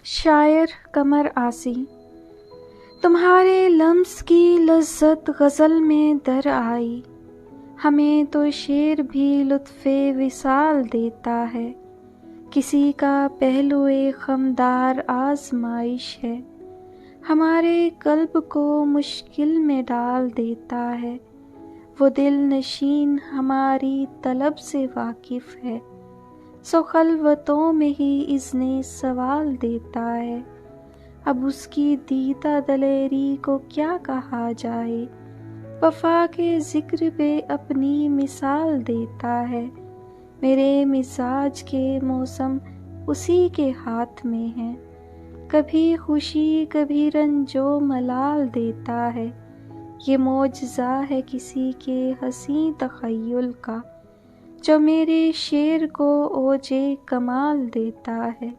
شاعر قمر آسی۔ تمہارے لمس کی لذت غزل میں در آئی، ہمیں تو شعر بھی لطف وصال دیتا ہے، کسی کا پہلو خمدار آزمائش ہے، ہمارے قلب کو مشکل میں ڈال دیتا ہے، وہ دل نشین ہماری طلب سے واقف ہے، سو خلوتوں میں ہی اذن سوال دیتا ہے، اب اس کی دیدہ دلیری کو کیا کہا جائے، وفا کے ذکر پہ اپنی مثال دیتا ہے، میرے مزاج کے موسم اسی کے ہاتھ میں ہیں، کبھی خوشی کبھی رنج و ملال دیتا ہے، یہ معجزہ ہے کسی کے حسین تخیل کا، جو میرے شعر کو اوج کمال دیتا ہے۔